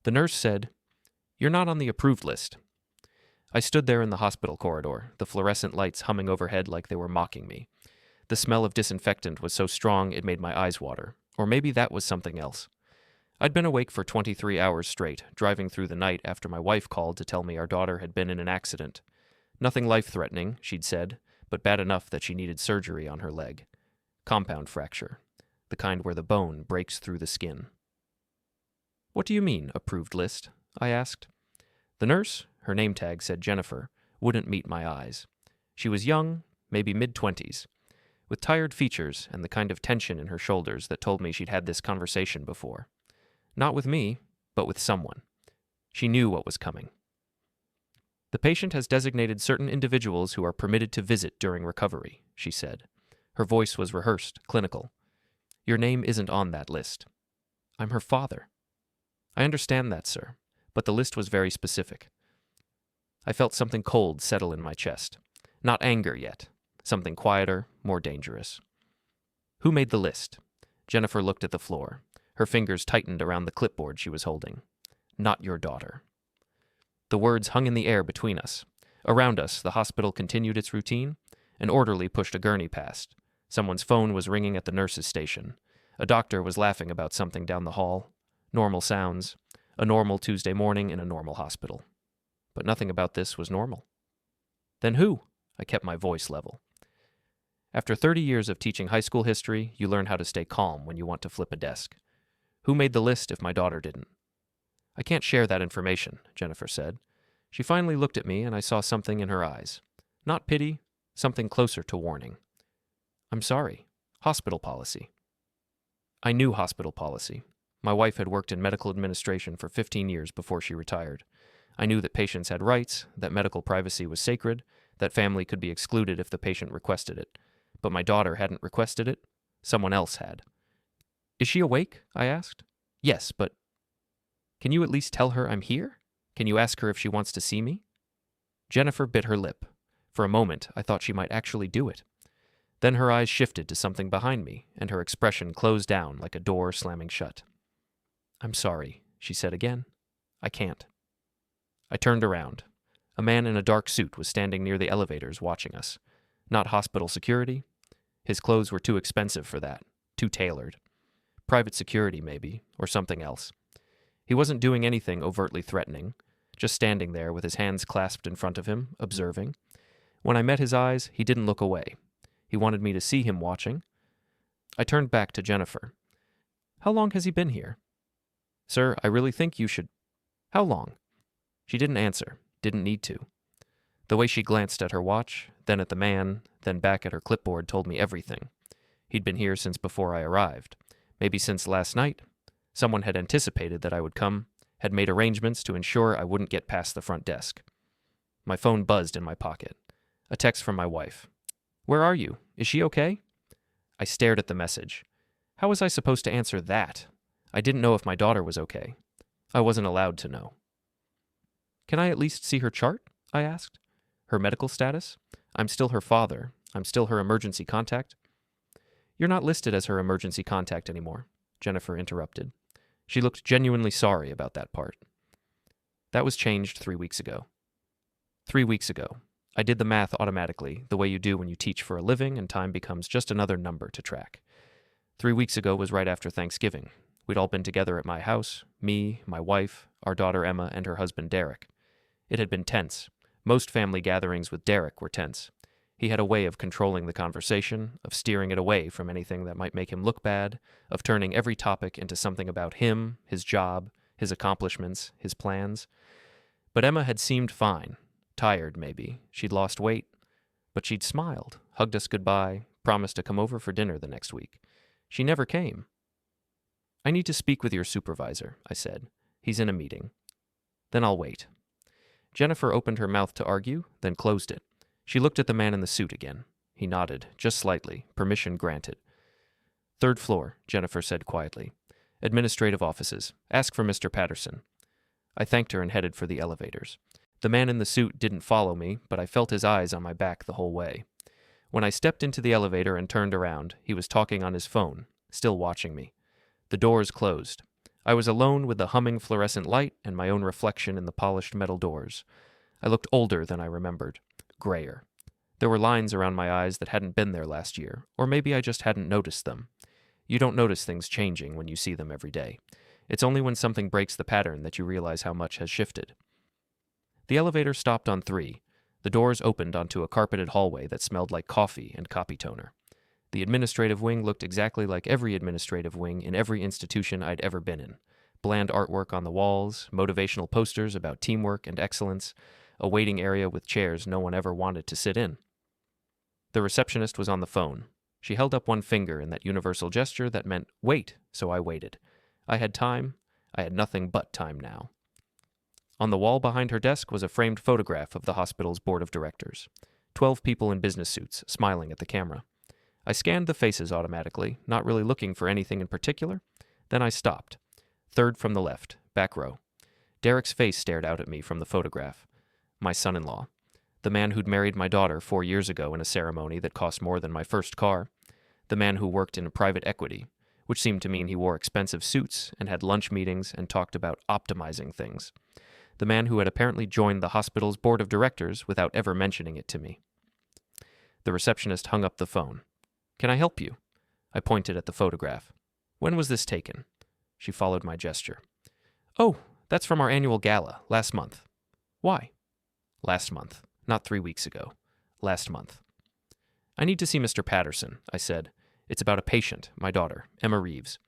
The nurse said, "You're not on the approved list." I stood there in the hospital corridor, the fluorescent lights humming overhead like they were mocking me. The smell of disinfectant was so strong it made my eyes water, or maybe that was something else. I'd been awake for 23 hours straight, driving through the night after my wife called to tell me our daughter had been in an accident. Nothing life-threatening, she'd said, but bad enough that she needed surgery on her leg. Compound fracture, the kind where the bone breaks through the skin. "What do you mean, approved list?" I asked. The nurse, her name tag said Jennifer, wouldn't meet my eyes. She was young, maybe mid-20s, with tired features and the kind of tension in her shoulders that told me she'd had this conversation before. Not with me, but with someone. She knew what was coming. "The patient has designated certain individuals who are permitted to visit during recovery," she said. Her voice was rehearsed, clinical. "Your name isn't on that list." "I'm her father." "I understand that, sir, but the list was very specific." I felt something cold settle in my chest. Not anger yet. Something quieter, more dangerous. "Who made the list?" Jennifer looked at the floor. Her fingers tightened around the clipboard she was holding. "Not your daughter." The words hung in the air between us. Around us, the hospital continued its routine. An orderly pushed a gurney past. Someone's phone was ringing at the nurse's station. A doctor was laughing about something down the hall. Normal sounds. A normal Tuesday morning in a normal hospital. But nothing about this was normal. "Then who?" I kept my voice level. After 30 years of teaching high school history, you learn how to stay calm when you want to flip a desk. "Who made the list if my daughter didn't?" "I can't share that information," Jennifer said. She finally looked at me and I saw something in her eyes. Not pity, something closer to warning. "I'm sorry. Hospital policy." I knew hospital policy. My wife had worked in medical administration for 15 years before she retired. I knew that patients had rights, that medical privacy was sacred, that family could be excluded if the patient requested it. But my daughter hadn't requested it. Someone else had. "Is she awake?" I asked. "Yes, but..." "Can you at least tell her I'm here? Can you ask her if she wants to see me?" Jennifer bit her lip. For a moment, I thought she might actually do it. Then her eyes shifted to something behind me, and her expression closed down like a door slamming shut. "I'm sorry," she said again. "I can't." I turned around. A man in a dark suit was standing near the elevators watching us. Not hospital security. His clothes were too expensive for that, too tailored. Private security, maybe, or something else. He wasn't doing anything overtly threatening, just standing there with his hands clasped in front of him, observing. When I met his eyes, he didn't look away. He wanted me to see him watching. I turned back to Jennifer. "How long has he been here?" "Sir, I really think you should..." "How long?" She didn't answer, didn't need to. The way she glanced at her watch, then at the man, then back at her clipboard told me everything. He'd been here since before I arrived. Maybe since last night. Someone had anticipated that I would come, had made arrangements to ensure I wouldn't get past the front desk. My phone buzzed in my pocket. A text from my wife. "Where are you? Is she okay?" I stared at the message. How was I supposed to answer that? I didn't know if my daughter was okay. I wasn't allowed to know. "Can I at least see her chart?" I asked. "Her medical status? I'm still her father. I'm still her emergency contact." "You're not listed as her emergency contact anymore," Jennifer interrupted. She looked genuinely sorry about that part. "That was changed 3 weeks ago." 3 weeks ago. I did the math automatically, the way you do when you teach for a living and time becomes just another number to track. 3 weeks ago was right after Thanksgiving. We'd all been together at my house, me, my wife, our daughter Emma, and her husband Derek. It had been tense. Most family gatherings with Derek were tense. He had a way of controlling the conversation, of steering it away from anything that might make him look bad, of turning every topic into something about him, his job, his accomplishments, his plans. But Emma had seemed fine. Tired, maybe. She'd lost weight. But she'd smiled, hugged us goodbye, promised to come over for dinner the next week. She never came. "I need to speak with your supervisor," I said. "He's in a meeting." "Then I'll wait." Jennifer opened her mouth to argue, then closed it. She looked at the man in the suit again. He nodded, just slightly, permission granted. "Third floor," Jennifer said quietly. "Administrative offices. Ask for Mr. Patterson." I thanked her and headed for the elevators. The man in the suit didn't follow me, but I felt his eyes on my back the whole way. When I stepped into the elevator and turned around, he was talking on his phone, still watching me. The doors closed. I was alone with the humming fluorescent light and my own reflection in the polished metal doors. I looked older than I remembered, grayer. There were lines around my eyes that hadn't been there last year, or maybe I just hadn't noticed them. You don't notice things changing when you see them every day. It's only when something breaks the pattern that you realize how much has shifted. The elevator stopped on 3. The doors opened onto a carpeted hallway that smelled like coffee and copy toner. The administrative wing looked exactly like every administrative wing in every institution I'd ever been in. Bland artwork on the walls, motivational posters about teamwork and excellence, a waiting area with chairs no one ever wanted to sit in. The receptionist was on the phone. She held up one finger in that universal gesture that meant wait, so I waited. I had time. I had nothing but time now. On the wall behind her desk was a framed photograph of the hospital's board of directors. 12 people in business suits, smiling at the camera. I scanned the faces automatically, not really looking for anything in particular. Then I stopped. Third from the left, back row. Derek's face stared out at me from the photograph. My son-in-law. The man who'd married my daughter 4 years ago in a ceremony that cost more than my first car. The man who worked in private equity, which seemed to mean he wore expensive suits and had lunch meetings and talked about optimizing things. The man who had apparently joined the hospital's board of directors without ever mentioning it to me. The receptionist hung up the phone. "Can I help you?" I pointed at the photograph. "When was this taken?" She followed my gesture. "Oh, that's from our annual gala, last month." "Why?" "Last month, not 3 weeks ago. Last month." "I need to see Mr. Patterson," I said. "It's about a patient, my daughter, Emma Reeves."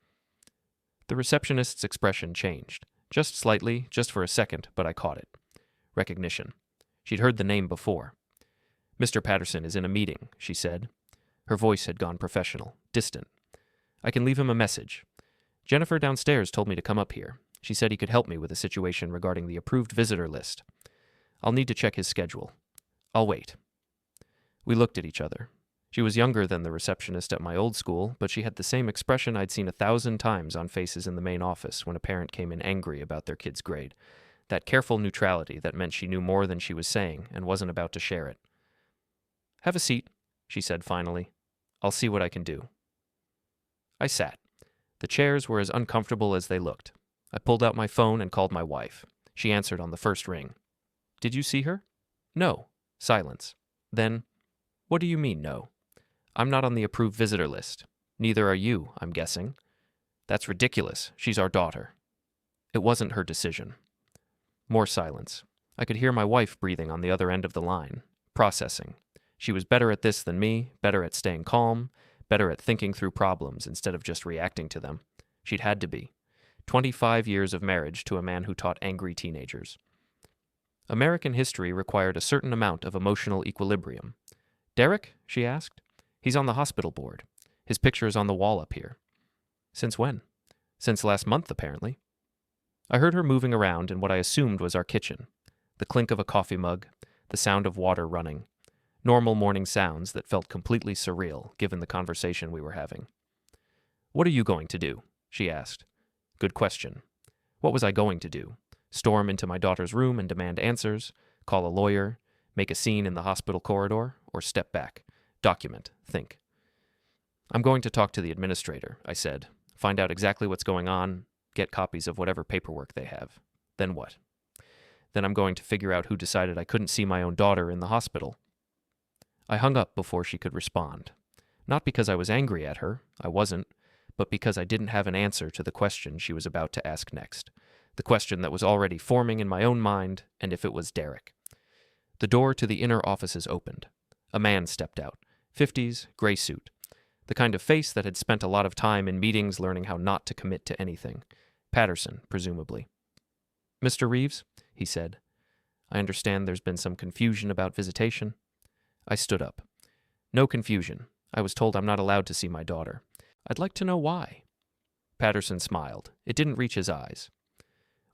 The receptionist's expression changed. Just slightly, just for a second, but I caught it. Recognition. She'd heard the name before. "Mr. Patterson is in a meeting," she said. Her voice had gone professional, distant. "I can leave him a message. Jennifer downstairs told me to come up here. She said he could help me with a situation regarding the approved visitor list. I'll need to check his schedule. I'll wait." We looked at each other. She was younger than the receptionist at my old school, but she had the same expression I'd seen 1,000 times on faces in the main office when a parent came in angry about their kid's grade. That careful neutrality that meant she knew more than she was saying and wasn't about to share it. "Have a seat," she said finally. "I'll see what I can do." I sat. The chairs were as uncomfortable as they looked. I pulled out my phone and called my wife. She answered on the first ring. "Did you see her?" "No." Silence. Then, "What do you mean, no?" "I'm not on the approved visitor list. Neither are you, I'm guessing." "That's ridiculous. She's our daughter." It wasn't her decision. More silence. I could hear my wife breathing on the other end of the line, processing. She was better at this than me, better at staying calm, better at thinking through problems instead of just reacting to them. She'd had to be. 25 years of marriage to a man who taught angry teenagers. American history required a certain amount of emotional equilibrium. "Derek?" she asked. "He's on the hospital board. His picture is on the wall up here." "Since when?" "Since last month, apparently." I heard her moving around in what I assumed was our kitchen. The clink of a coffee mug, the sound of water running. Normal morning sounds that felt completely surreal, given the conversation we were having. "What are you going to do?" she asked. Good question. What was I going to do? Storm into my daughter's room and demand answers? Call a lawyer? Make a scene in the hospital corridor? Or step back? Document? Think? "I'm going to talk to the administrator," I said. "Find out exactly what's going on, get copies of whatever paperwork they have. Then what?" "Then I'm going to figure out who decided I couldn't see my own daughter in the hospital." I hung up before she could respond. Not because I was angry at her, I wasn't, but because I didn't have an answer to the question she was about to ask next. The question that was already forming in my own mind, and if it was Derek. The door to the inner offices opened. A man stepped out. 50s, gray suit. The kind of face that had spent a lot of time in meetings learning how not to commit to anything. Patterson, presumably. "Mr. Reeves," he said. "I understand there's been some confusion about visitation." I stood up. "No confusion. I was told I'm not allowed to see my daughter. I'd like to know why." Patterson smiled. It didn't reach his eyes.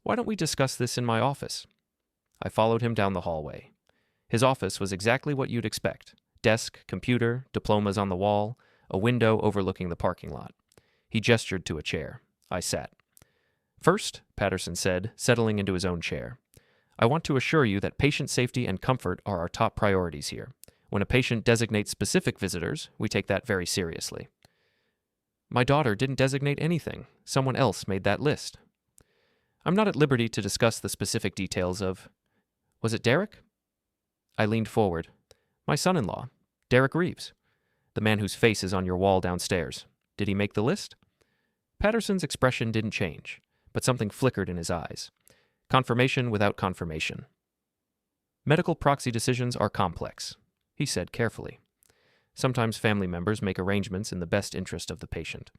"Why don't we discuss this in my office?" I followed him down the hallway. His office was exactly what you'd expect. Desk, computer, diplomas on the wall, a window overlooking the parking lot. He gestured to a chair. I sat. "First," Patterson said, settling into his own chair, "I want to assure you that patient safety and comfort are our top priorities here. When a patient designates specific visitors, we take that very seriously." "My daughter didn't designate anything. Someone else made that list." I'm not at liberty to discuss the specific details of... Was it Derek? I leaned forward. My son-in-law, Derek Reeves, the man whose face is on your wall downstairs. Did he make the list? Patterson's expression didn't change, but something flickered in his eyes. Confirmation without confirmation. Medical proxy decisions are complex, he said carefully. Sometimes family members make arrangements in the best interest of the patient.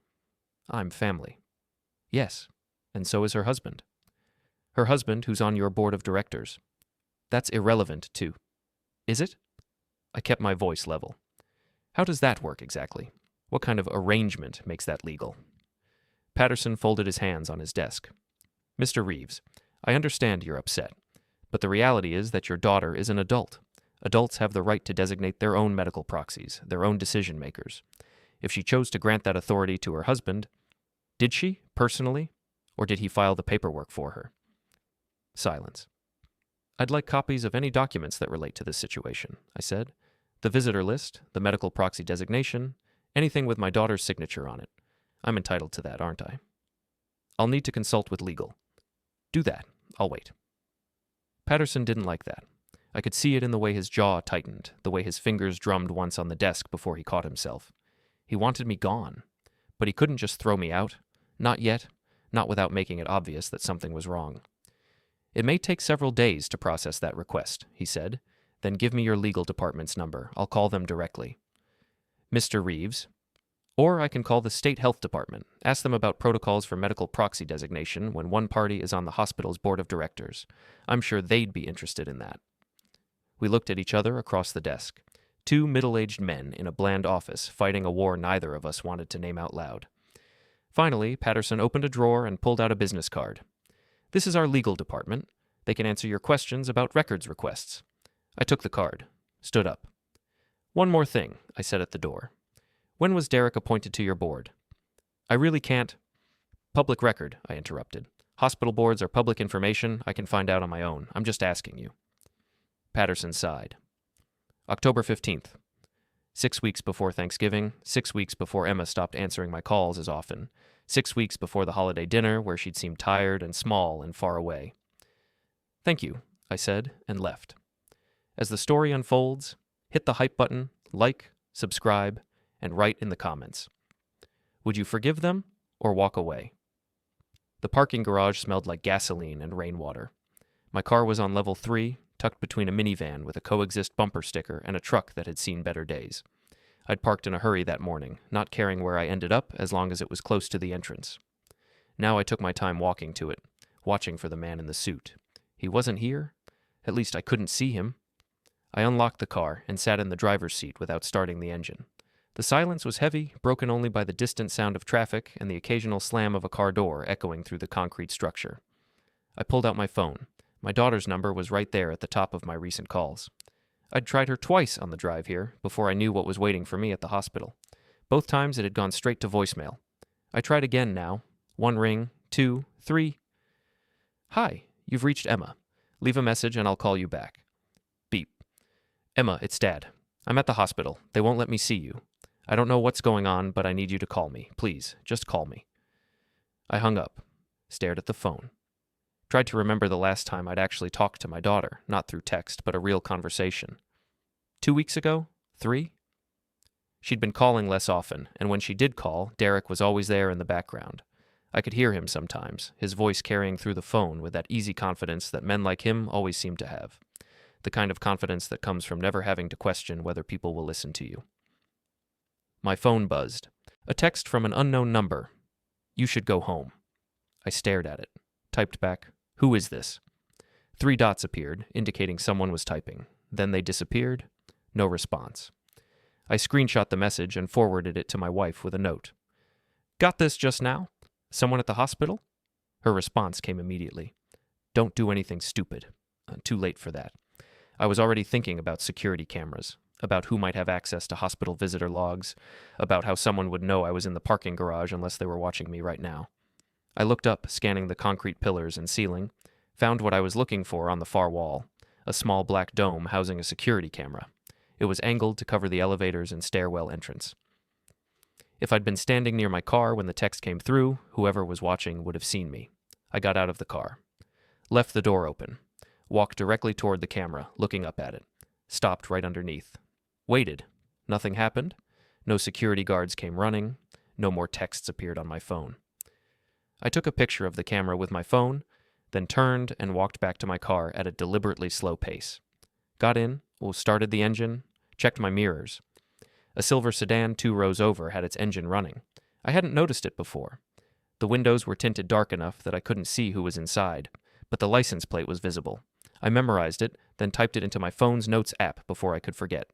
I'm family. Yes, and so is her husband. Her husband, who's on your board of directors. That's irrelevant, too. Is it? I kept my voice level. How does that work exactly? What kind of arrangement makes that legal? Patterson folded his hands on his desk. Mr. Reeves, I understand you're upset, but the reality is that your daughter is an adult. Adults have the right to designate their own medical proxies, their own decision makers. If she chose to grant that authority to her husband, did she, personally, or did he file the paperwork for her? Silence. I'd like copies of any documents that relate to this situation, I said. The visitor list, the medical proxy designation, anything with my daughter's signature on it. I'm entitled to that, aren't I? I'll need to consult with legal. Do that. I'll wait. Patterson didn't like that. I could see it in the way his jaw tightened, the way his fingers drummed once on the desk before he caught himself. He wanted me gone, but he couldn't just throw me out. Not yet, not without making it obvious that something was wrong. It may take several days to process that request, he said. Then give me your legal department's number. I'll call them directly. Mr. Reeves. Or I can call the state health department, ask them about protocols for medical proxy designation when one party is on the hospital's board of directors. I'm sure they'd be interested in that. We looked at each other across the desk. Two middle-aged men in a bland office fighting a war neither of us wanted to name out loud. Finally, Patterson opened a drawer and pulled out a business card. This is our legal department. They can answer your questions about records requests. I took the card, stood up. One more thing, I said at the door. When was Derek appointed to your board? I really can't. Public record, I interrupted. Hospital boards are public information. I can find out on my own. I'm just asking you. Patterson sighed. October 15th. 6 weeks before Thanksgiving, 6 weeks before Emma stopped answering my calls as often, 6 weeks before the holiday dinner where she'd seemed tired and small and far away. Thank you, I said, and left. As the story unfolds, hit the hype button, like, subscribe, and write in the comments. Would you forgive them or walk away? The parking garage smelled like gasoline and rainwater. My car was on level 3, tucked between a minivan with a coexist bumper sticker and a truck that had seen better days. I'd parked in a hurry that morning, not caring where I ended up as long as it was close to the entrance. Now I took my time walking to it, watching for the man in the suit. He wasn't here. At least I couldn't see him. I unlocked the car and sat in the driver's seat without starting the engine. The silence was heavy, broken only by the distant sound of traffic and the occasional slam of a car door echoing through the concrete structure. I pulled out my phone. My daughter's number was right there at the top of my recent calls. I'd tried her twice on the drive here before I knew what was waiting for me at the hospital. Both times it had gone straight to voicemail. I tried again now. 1 ring, 2, 3. Hi, you've reached Emma. Leave a message and I'll call you back. Beep. Emma, it's Dad. I'm at the hospital. They won't let me see you. I don't know what's going on, but I need you to call me. Please, just call me. I hung up, stared at the phone. Tried to remember the last time I'd actually talked to my daughter, not through text, but a real conversation. 2 weeks ago? 3? She'd been calling less often, and when she did call, Derek was always there in the background. I could hear him sometimes, his voice carrying through the phone with that easy confidence that men like him always seem to have. The kind of confidence that comes from never having to question whether people will listen to you. My phone buzzed. A text from an unknown number. You should go home. I stared at it. Typed back, who is this? 3 dots appeared, indicating someone was typing. Then they disappeared. No response. I screenshot the message and forwarded it to my wife with a note. Got this just now? Someone at the hospital? Her response came immediately. Don't do anything stupid. Too late for that. I was already thinking about security cameras, about who might have access to hospital visitor logs, about how someone would know I was in the parking garage unless they were watching me right now. I looked up, scanning the concrete pillars and ceiling, found what I was looking for on the far wall, a small black dome housing a security camera. It was angled to cover the elevators and stairwell entrance. If I'd been standing near my car when the text came through, whoever was watching would have seen me. I got out of the car. Left the door open. Walked directly toward the camera, looking up at it. Stopped right underneath. Waited. Nothing happened. No security guards came running. No more texts appeared on my phone. I took a picture of the camera with my phone, then turned and walked back to my car at a deliberately slow pace. Got in, started the engine, checked my mirrors. A silver sedan 2 rows over had its engine running. I hadn't noticed it before. The windows were tinted dark enough that I couldn't see who was inside, but the license plate was visible. I memorized it, then typed it into my phone's notes app before I could forget.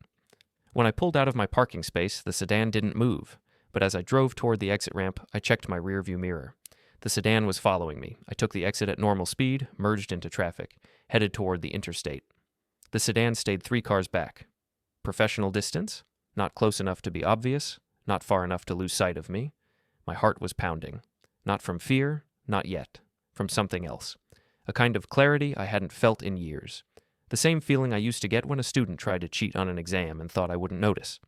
When I pulled out of my parking space, the sedan didn't move, but as I drove toward the exit ramp, I checked my rearview mirror. The sedan was following me. I took the exit at normal speed, merged into traffic, headed toward the interstate. The sedan stayed 3 cars back. Professional distance? Not close enough to be obvious, not far enough to lose sight of me. My heart was pounding. Not from fear, not yet. From something else. A kind of clarity I hadn't felt in years. The same feeling I used to get when a student tried to cheat on an exam and thought I wouldn't notice.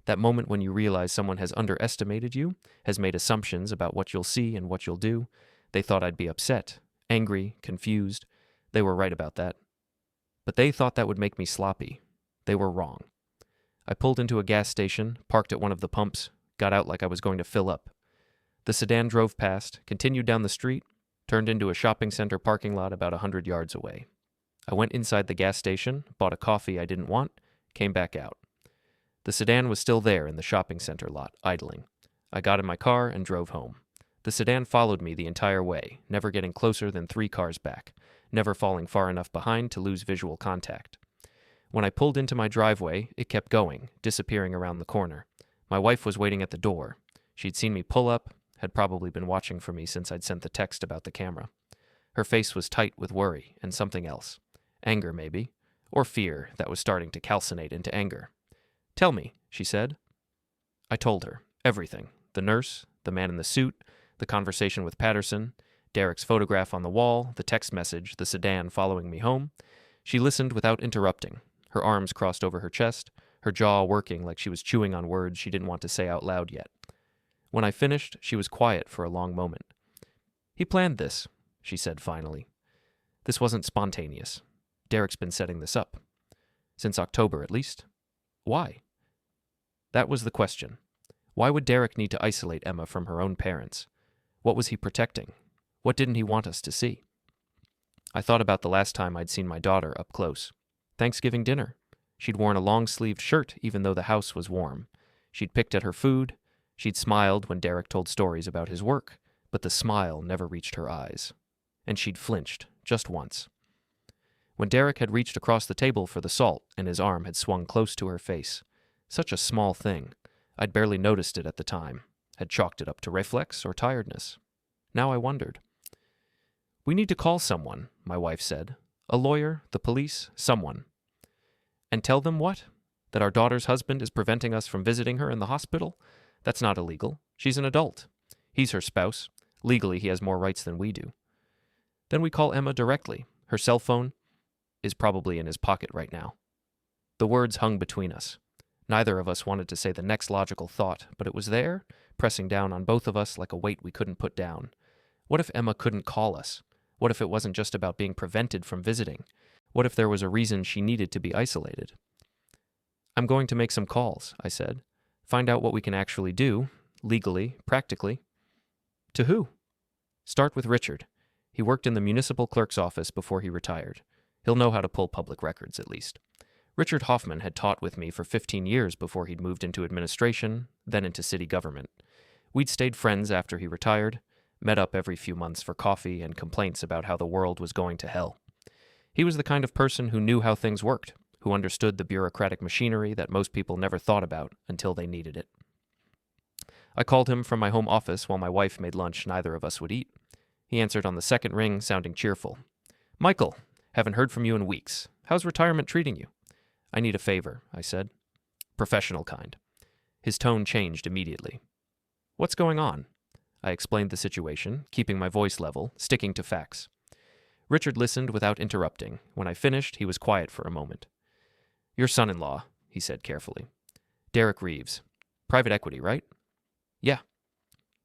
That moment when you realize someone has underestimated you, has made assumptions about what you'll see and what you'll do. They thought I'd be upset, angry, confused. They were right about that. But they thought that would make me sloppy. They were wrong. I pulled into a gas station, parked at one of the pumps, got out like I was going to fill up. The sedan drove past, continued down the street, turned into a shopping center parking lot about 100 yards away. I went inside the gas station, bought a coffee I didn't want, came back out. The sedan was still there in the shopping center lot, idling. I got in my car and drove home. The sedan followed me the entire way, never getting closer than 3 cars back, never falling far enough behind to lose visual contact. When I pulled into my driveway, it kept going, disappearing around the corner. My wife was waiting at the door. She'd seen me pull up, had probably been watching for me since I'd sent the text about the camera. Her face was tight with worry and something else. Anger, maybe, or fear that was starting to calcinate into anger. "Tell me," she said. I told her everything. The nurse, the man in the suit, the conversation with Patterson, Derek's photograph on the wall, the text message, the sedan following me home. She listened without interrupting, her arms crossed over her chest, her jaw working like she was chewing on words she didn't want to say out loud yet. When I finished, she was quiet for a long moment. "He planned this," she said finally. "This wasn't spontaneous. Derek's been setting this up. Since October, at least. Why?" That was the question. Why would Derek need to isolate Emma from her own parents? What was he protecting? What didn't he want us to see? I thought about the last time I'd seen my daughter up close. Thanksgiving dinner. She'd worn a long-sleeved shirt even though the house was warm. She'd picked at her food. She'd smiled when Derek told stories about his work, but the smile never reached her eyes. And she'd flinched, just once. When Derek had reached across the table for the salt and his arm had swung close to her face. Such a small thing. I'd barely noticed it at the time, had chalked it up to reflex or tiredness. Now I wondered. "We need to call someone," my wife said. "A lawyer, the police, someone." "And tell them what? That our daughter's husband is preventing us from visiting her in the hospital? That's not illegal. She's an adult. He's her spouse. Legally, he has more rights than we do." "Then we call Emma directly. Her cell phone is probably in his pocket right now." The words hung between us. Neither of us wanted to say the next logical thought, but it was there, pressing down on both of us like a weight we couldn't put down. What if Emma couldn't call us? What if it wasn't just about being prevented from visiting? What if there was a reason she needed to be isolated? "I'm going to make some calls," I said. "Find out what we can actually do, legally, practically." "To who?" "Start with Richard. He worked in the municipal clerk's office before he retired. He'll know how to pull public records, at least. Richard Hoffman had taught with me for 15 years before he'd moved into administration, then into city government. We'd stayed friends after he retired, met up every few months for coffee and complaints about how the world was going to hell. He was the kind of person who knew how things worked, who understood the bureaucratic machinery that most people never thought about until they needed it. I called him from my home office while my wife made lunch neither of us would eat. He answered on the second ring, sounding cheerful. "Michael, haven't heard from you in weeks. How's retirement treating you?" "I need a favor," I said. "Professional kind." His tone changed immediately. "What's going on?" I explained the situation, keeping my voice level, sticking to facts. Richard listened without interrupting. When I finished, he was quiet for a moment. "Your son-in-law," he said carefully. "Derek Reeves. Private equity, right?" "Yeah."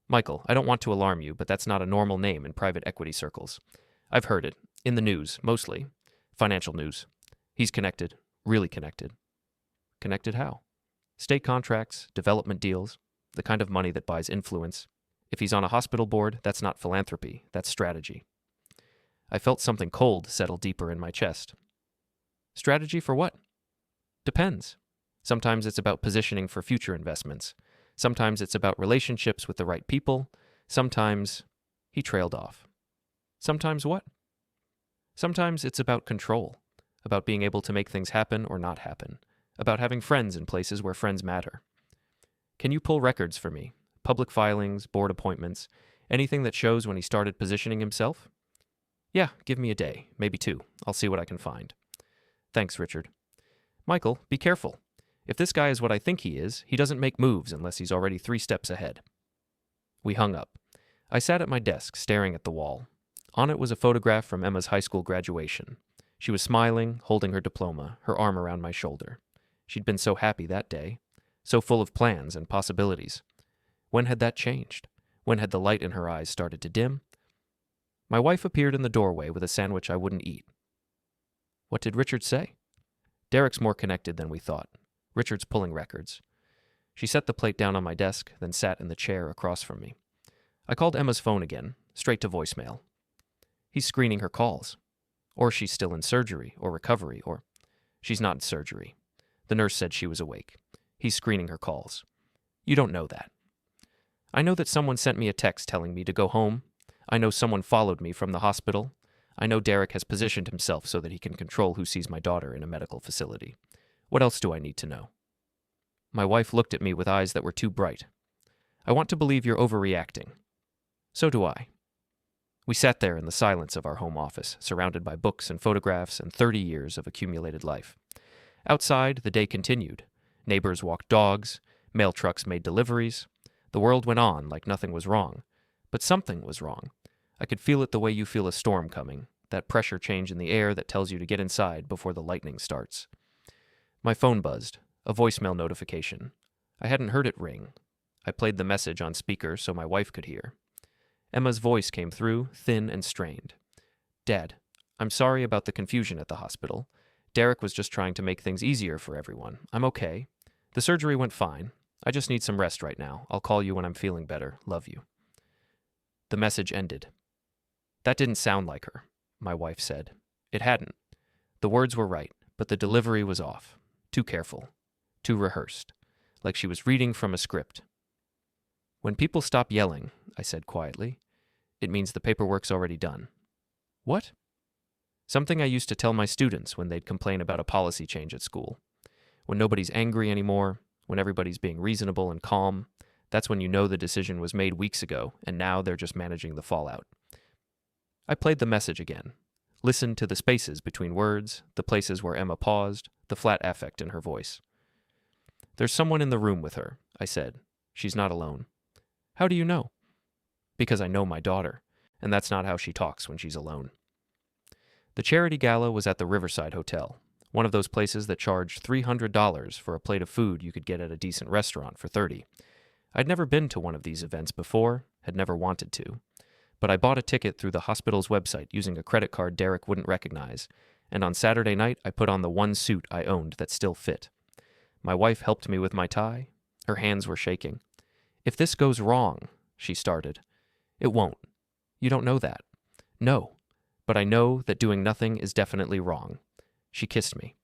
Michael, I don't want to alarm you, but that's not a normal name in private equity circles. I've heard it. In the news, mostly. Financial news. He's connected. Really connected. Connected how? State contracts, development deals, the kind of money that buys influence. If he's on a hospital board, that's not philanthropy, that's strategy. I felt something cold settle deeper in my chest. Strategy for what? Depends. Sometimes it's about positioning for future investments. Sometimes it's about relationships with the right people. Sometimes... He trailed off. Sometimes what? Sometimes it's about control, about being able to make things happen or not happen, about having friends in places where friends matter. Can you pull records for me? Public filings, board appointments, anything that shows when he started positioning himself? Yeah, give me a day, maybe 2. I'll see what I can find. Thanks, Richard. Michael, be careful. If this guy is what I think he is, he doesn't make moves unless he's already 3 steps ahead. We hung up. I sat at my desk, staring at the wall. On it was a photograph from Emma's high school graduation. She was smiling, holding her diploma, her arm around my shoulder. She'd been so happy that day, so full of plans and possibilities. When had that changed? When had the light in her eyes started to dim? My wife appeared in the doorway with a sandwich I wouldn't eat. What did Richard say? Derek's more connected than we thought. Richard's pulling records. She set the plate down on my desk, then sat in the chair across from me. I called Emma's phone again, straight to voicemail. He's screening her calls. Or she's still in surgery, or recovery, or... She's not in surgery. The nurse said she was awake. He's screening her calls. You don't know that. I know that someone sent me a text telling me to go home. I know someone followed me from the hospital. I know Derek has positioned himself so that he can control who sees my daughter in a medical facility. What else do I need to know? My wife looked at me with eyes that were too bright. I want to believe you're overreacting. So do I. We sat there in the silence of our home office, surrounded by books and photographs and 30 years of accumulated life. Outside, the day continued. Neighbors walked dogs, mail trucks made deliveries. The world went on like nothing was wrong. But something was wrong. I could feel it the way you feel a storm coming, that pressure change in the air that tells you to get inside before the lightning starts. My phone buzzed, a voicemail notification. I hadn't heard it ring. I played the message on speaker so my wife could hear. Emma's voice came through, thin and strained. Dad, I'm sorry about the confusion at the hospital. Derek was just trying to make things easier for everyone. I'm okay. The surgery went fine. I just need some rest right now. I'll call you when I'm feeling better. Love you. The message ended. That didn't sound like her, my wife said. It hadn't. The words were right, but the delivery was off. Too careful. Too rehearsed. Like she was reading from a script. When people stop yelling, I said quietly, it means the paperwork's already done. What? Something I used to tell my students when they'd complain about a policy change at school. When nobody's angry anymore, when everybody's being reasonable and calm, that's when you know the decision was made weeks ago, and now they're just managing the fallout. I played the message again, listened to the spaces between words, the places where Emma paused, the flat affect in her voice. There's someone in the room with her, I said. She's not alone. How do you know? Because I know my daughter, and that's not how she talks when she's alone. The charity gala was at the Riverside Hotel, one of those places that charged $300 for a plate of food you could get at a decent restaurant for $30. I'd never been to one of these events before, had never wanted to, but I bought a ticket through the hospital's website using a credit card Derek wouldn't recognize, and on Saturday night I put on the one suit I owned that still fit. My wife helped me with my tie. Her hands were shaking. If this goes wrong, she started. It won't. You don't know that. No. But I know that doing nothing is definitely wrong. She kissed me.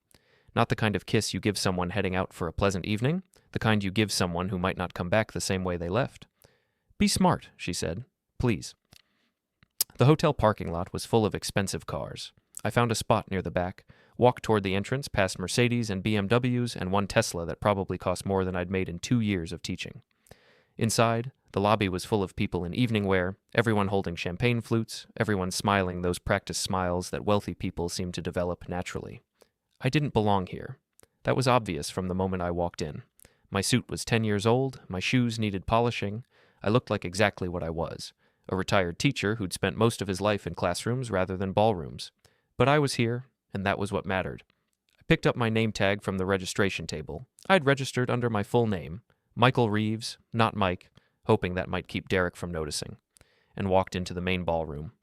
Not the kind of kiss you give someone heading out for a pleasant evening, the kind you give someone who might not come back the same way they left. Be smart, she said. Please. The hotel parking lot was full of expensive cars. I found a spot near the back, walked toward the entrance past Mercedes and BMWs and one Tesla that probably cost more than I'd made in 2 years of teaching. Inside, the lobby was full of people in evening wear, everyone holding champagne flutes, everyone smiling those practiced smiles that wealthy people seem to develop naturally. I didn't belong here. That was obvious from the moment I walked in. My suit was 10 years old, my shoes needed polishing. I looked like exactly what I was, a retired teacher who'd spent most of his life in classrooms rather than ballrooms. But I was here, and that was what mattered. I picked up my name tag from the registration table. I'd registered under my full name, Michael Reeves, not Mike, hoping that might keep Derek from noticing, and walked into the main ballroom.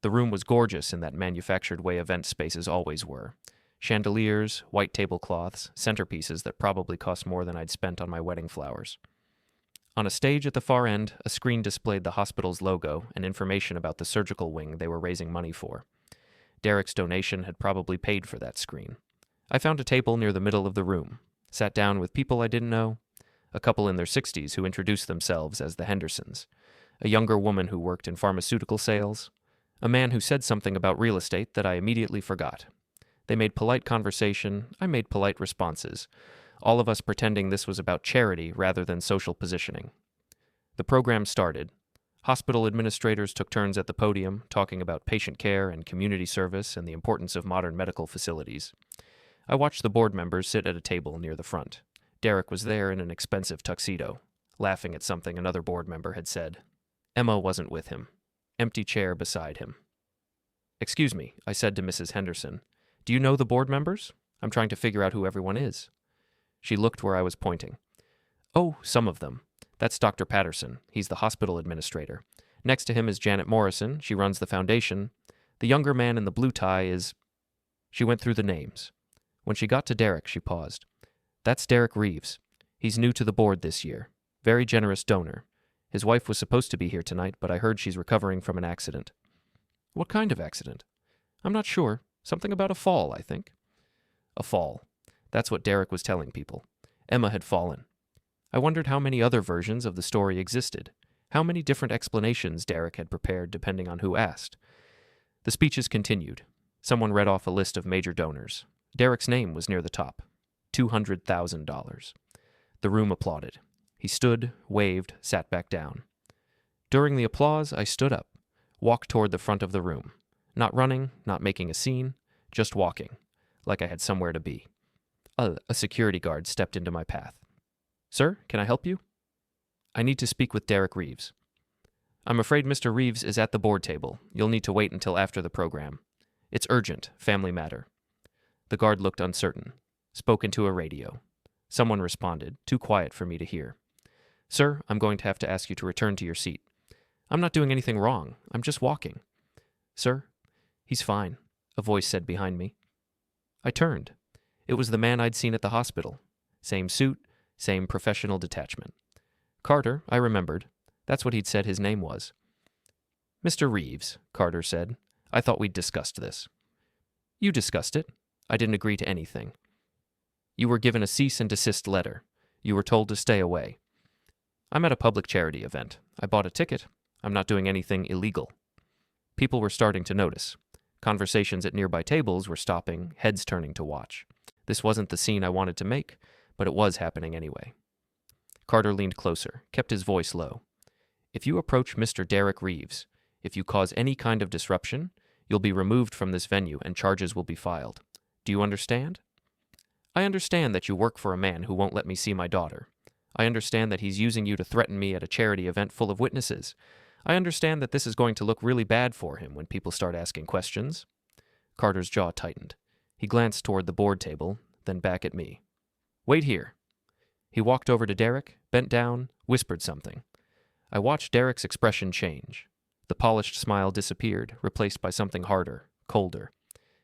The room was gorgeous in that manufactured way event spaces always were. Chandeliers, white tablecloths, centerpieces that probably cost more than I'd spent on my wedding flowers. On a stage at the far end, a screen displayed the hospital's logo and information about the surgical wing they were raising money for. Derek's donation had probably paid for that screen. I found a table near the middle of the room, sat down with people I didn't know, a couple in their 60s who introduced themselves as the Hendersons, a younger woman who worked in pharmaceutical sales, a man who said something about real estate that I immediately forgot. They made polite conversation, I made polite responses, all of us pretending this was about charity rather than social positioning. The program started. Hospital administrators took turns at the podium, talking about patient care and community service and the importance of modern medical facilities. I watched the board members sit at a table near the front. Derek was there in an expensive tuxedo, laughing at something another board member had said. Emma wasn't with him. Empty chair beside him. "Excuse me," I said to Mrs. Henderson. "Do you know the board members? I'm trying to figure out who everyone is." She looked where I was pointing. "Oh, some of them. That's Dr. Patterson. He's the hospital administrator. Next to him is Janet Morrison. She runs the foundation. The younger man in the blue tie is—" She went through the names. When she got to Derek, she paused. "That's Derek Reeves. He's new to the board this year. Very generous donor. His wife was supposed to be here tonight, but I heard she's recovering from an accident." "What kind of accident?" "I'm not sure. Something about a fall, I think." A fall. That's what Derek was telling people. Emma had fallen. I wondered how many other versions of the story existed, how many different explanations Derek had prepared depending on who asked. The speeches continued. Someone read off a list of major donors. Derek's name was near the top. $200,000. The room applauded. He stood, waved, sat back down. During the applause, I stood up, walked toward the front of the room. Not running, not making a scene, just walking, like I had somewhere to be. A security guard stepped into my path. "Sir, can I help you?" "I need to speak with Derek Reeves." "I'm afraid Mr. Reeves is at the board table. You'll need to wait until after the program. It's urgent, family matter." The guard looked uncertain, spoke into a radio. Someone responded, too quiet for me to hear. "Sir, I'm going to have to ask you to return to your seat." "I'm not doing anything wrong. I'm just walking." "Sir?" "He's fine," a voice said behind me. I turned. It was the man I'd seen at the hospital. Same suit, same professional detachment. Carter, I remembered. That's what he'd said his name was. "Mr. Reeves," Carter said. "I thought we'd discussed this." "You discussed it. I didn't agree to anything." "You were given a cease and desist letter. You were told to stay away." "I'm at a public charity event. I bought a ticket. I'm not doing anything illegal." People were starting to notice. Conversations at nearby tables were stopping, heads turning to watch. This wasn't the scene I wanted to make, but it was happening anyway. Carter leaned closer, kept his voice low. "If you approach Mr. Derek Reeves, if you cause any kind of disruption, you'll be removed from this venue and charges will be filed. Do you understand?" "I understand that you work for a man who won't let me see my daughter. I understand that he's using you to threaten me at a charity event full of witnesses. I understand that this is going to look really bad for him when people start asking questions." Carter's jaw tightened. He glanced toward the board table, then back at me. "Wait here." He walked over to Derek, bent down, whispered something. I watched Derek's expression change. The polished smile disappeared, replaced by something harder, colder.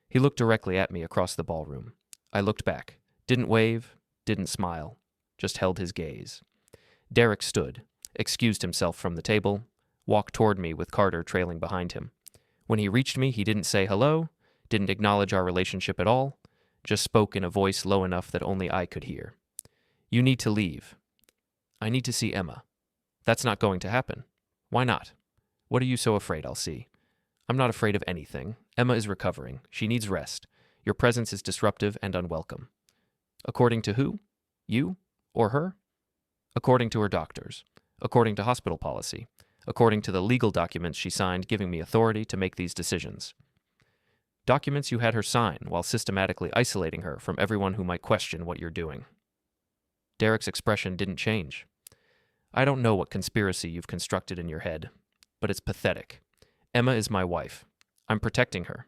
He looked directly at me across the ballroom. I looked back, didn't wave, didn't smile, just held his gaze. Derek stood, excused himself from the table, walked toward me with Carter trailing behind him. When he reached me, he didn't say hello, didn't acknowledge our relationship at all, just spoke in a voice low enough that only I could hear. "You need to leave." "I need to see Emma." "That's not going to happen." "Why not?" "What are you so afraid I'll see?" "I'm not afraid of anything. Emma is recovering. She needs rest. Your presence is disruptive and unwelcome." "According to who? You? Or her?" "According to her doctors. According to hospital policy. According to the legal documents she signed giving me authority to make these decisions." "Documents you had her sign while systematically isolating her from everyone who might question what you're doing." Derek's expression didn't change. "I don't know what conspiracy you've constructed in your head, but it's pathetic. Emma is my wife. I'm protecting her.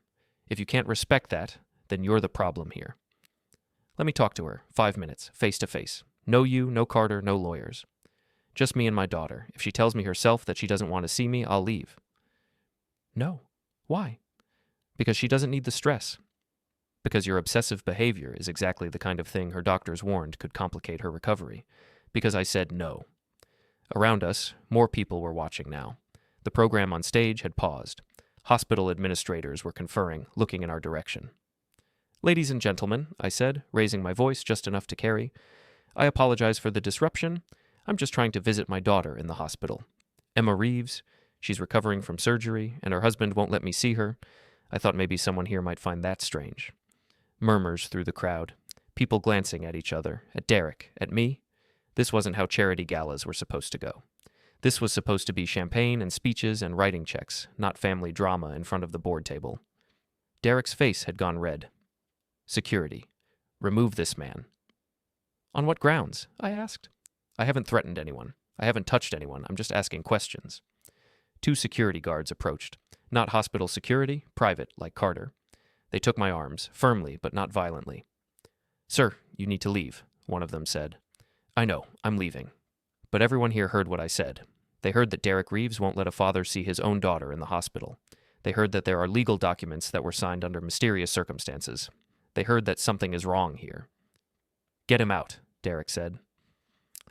If you can't respect that, then you're the problem here. Let me talk to her, 5 minutes, face to face. No you, no Carter, no lawyers." Just me and my daughter. If she tells me herself that she doesn't want to see me, I'll leave. No. Why? Because she doesn't need the stress. Because your obsessive behavior is exactly the kind of thing her doctors warned could complicate her recovery. Because I said no. Around us, more people were watching now. The program on stage had paused. Hospital administrators were conferring, looking in our direction. Ladies and gentlemen, I said, raising my voice just enough to carry, I apologize for the disruption. I'm just trying to visit my daughter in the hospital. Emma Reeves. She's recovering from surgery, and her husband won't let me see her. I thought maybe someone here might find that strange. Murmurs through the crowd. People glancing at each other, at Derek, at me. This wasn't how charity galas were supposed to go. This was supposed to be champagne and speeches and writing checks, not family drama in front of the board table. Derek's face had gone red. Security. Remove this man. On what grounds? I asked. I haven't threatened anyone. I haven't touched anyone. I'm just asking questions. 2 security guards approached. Not hospital security, private, like Carter. They took my arms, firmly but not violently. Sir, you need to leave, one of them said. I know, I'm leaving. But everyone here heard what I said. They heard that Derek Reeves won't let a father see his own daughter in the hospital. They heard that there are legal documents that were signed under mysterious circumstances. They heard that something is wrong here. Get him out, Derek said.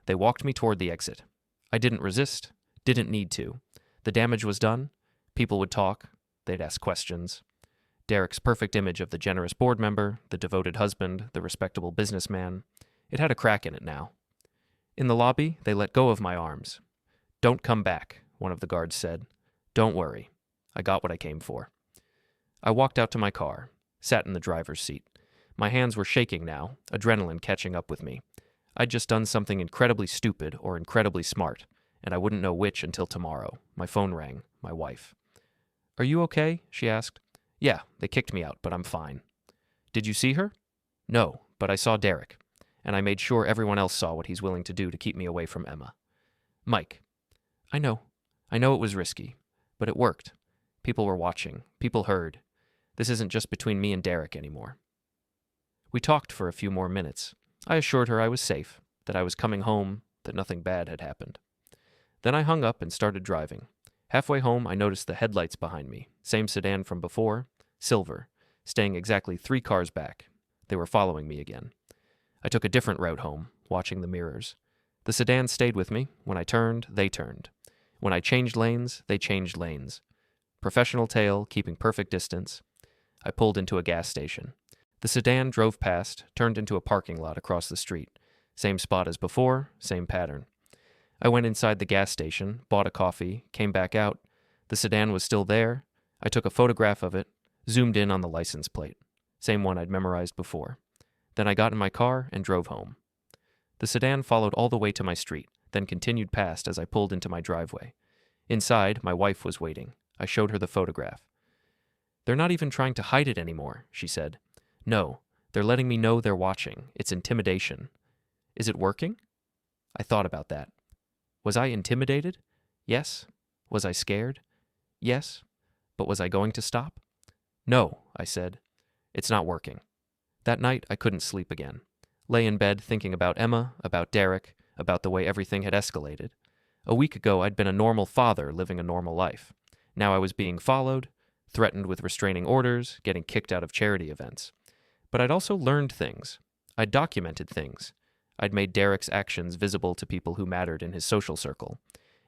They walked me toward the exit. I didn't resist, didn't need to. The damage was done. People would talk. They'd ask questions. Derek's perfect image of the generous board member, the devoted husband, the respectable businessman, it had a crack in it now. In the lobby, they let go of my arms. Don't come back, one of the guards said. Don't worry. I got what I came for. I walked out to my car, sat in the driver's seat. My hands were shaking now, adrenaline catching up with me. I'd just done something incredibly stupid or incredibly smart, and I wouldn't know which until tomorrow. My phone rang. My wife. Are you okay? She asked. Yeah, they kicked me out, but I'm fine. Did you see her? No, but I saw Derek, and I made sure everyone else saw what he's willing to do to keep me away from Emma. Mike. I know it was risky, but it worked. People were watching. People heard. This isn't just between me and Derek anymore. We talked for a few more minutes. I assured her I was safe, that I was coming home, that nothing bad had happened. Then I hung up and started driving. Halfway home, I noticed the headlights behind me. Same sedan from before, silver, staying exactly 3 cars back. They were following me again. I took a different route home, watching the mirrors. The sedan stayed with me. When I turned, they turned. When I changed lanes, they changed lanes. Professional tail, keeping perfect distance. I pulled into a gas station. The sedan drove past, turned into a parking lot across the street. Same spot as before, same pattern. I went inside the gas station, bought a coffee, came back out. The sedan was still there. I took a photograph of it, zoomed in on the license plate. Same one I'd memorized before. Then I got in my car and drove home. The sedan followed all the way to my street, then continued past as I pulled into my driveway. Inside, my wife was waiting. I showed her the photograph. They're not even trying to hide it anymore, she said. No, they're letting me know they're watching. It's intimidation. Is it working? I thought about that. Was I intimidated? Yes. Was I scared? Yes. But was I going to stop? No, I said. It's not working. That night, I couldn't sleep again. Lay in bed thinking about Emma, about Derek, about the way everything had escalated. A week ago, I'd been a normal father living a normal life. Now I was being followed, threatened with restraining orders, getting kicked out of charity events. But I'd also learned things. I'd documented things. I'd made Derek's actions visible to people who mattered in his social circle.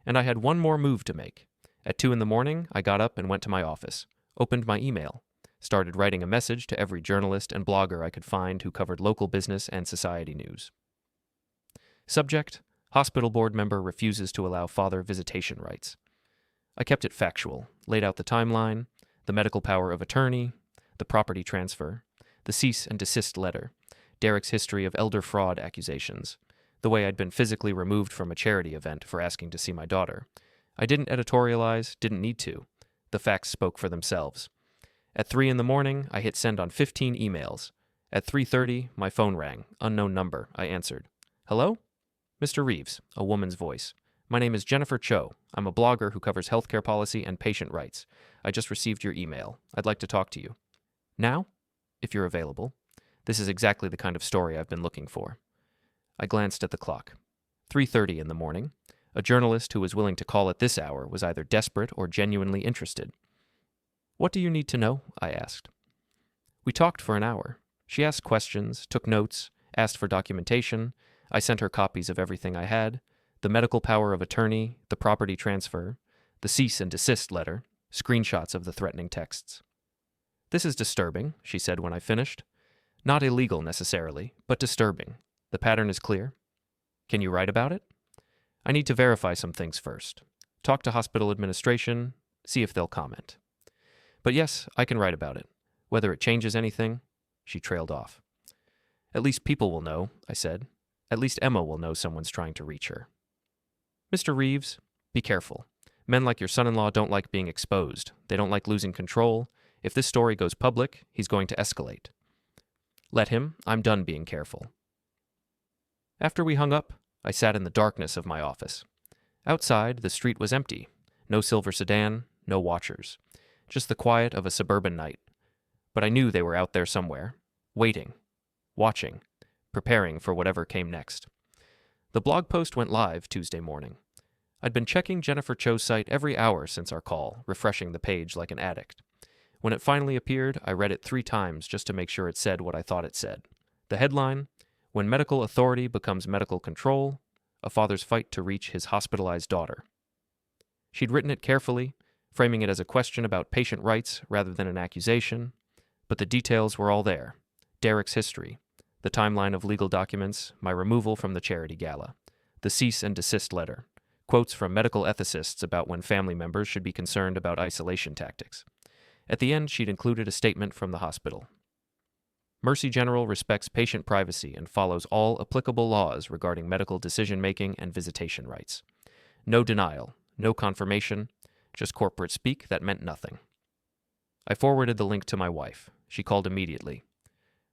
And I had one more move to make. At 2 a.m, I got up and went to my office, opened my email, started writing a message to every journalist and blogger I could find who covered local business and society news. Subject: Hospital board member refuses to allow father visitation rights. I kept it factual, laid out the timeline, the medical power of attorney, the property transfer, the cease and desist letter, Derek's history of elder fraud accusations, the way I'd been physically removed from a charity event for asking to see my daughter. I didn't editorialize, didn't need to. The facts spoke for themselves. At 3 a.m, I hit send on 15 emails. At 3:30, my phone rang. Unknown number. I answered. Hello? Mr. Reeves, a woman's voice. My name is Jennifer Cho. I'm a blogger who covers healthcare policy and patient rights. I just received your email. I'd like to talk to you. Now? If you're available. This is exactly the kind of story I've been looking for. I glanced at the clock. 3:30 in the morning. A journalist who was willing to call at this hour was either desperate or genuinely interested. "What do you need to know?" I asked. We talked for an hour. She asked questions, took notes, asked for documentation. I sent her copies of everything I had: the medical power of attorney, the property transfer, the cease and desist letter, screenshots of the threatening texts. "This is disturbing," she said when I finished. "Not illegal necessarily, but disturbing. The pattern is clear. Can you write about it?" "I need to verify some things first. Talk to hospital administration, see if they'll comment. But yes, I can write about it. Whether it changes anything," she trailed off. "At least people will know," I said. "At least Emma will know someone's trying to reach her." "Mr. Reeves, be careful. Men like your son-in-law don't like being exposed. They don't like losing control. If this story goes public, he's going to escalate." "Let him. I'm done being careful." After we hung up, I sat in the darkness of my office. Outside, the street was empty. No silver sedan, no watchers. Just the quiet of a suburban night. But I knew they were out there somewhere, waiting, watching, preparing for whatever came next. The blog post went live Tuesday morning. I'd been checking Jennifer Cho's site every hour since our call, refreshing the page like an addict. When it finally appeared, I read it 3 times just to make sure it said what I thought it said. The headline: "When medical authority becomes medical control, a father's fight to reach his hospitalized daughter." She'd written it carefully, framing it as a question about patient rights rather than an accusation, but the details were all there. Derek's history, the timeline of legal documents, my removal from the charity gala, the cease and desist letter, quotes from medical ethicists about when family members should be concerned about isolation tactics. At the end, she'd included a statement from the hospital. "Mercy General respects patient privacy and follows all applicable laws regarding medical decision-making and visitation rights. No denial, no confirmation, just corporate speak that meant nothing." I forwarded the link to my wife. She called immediately.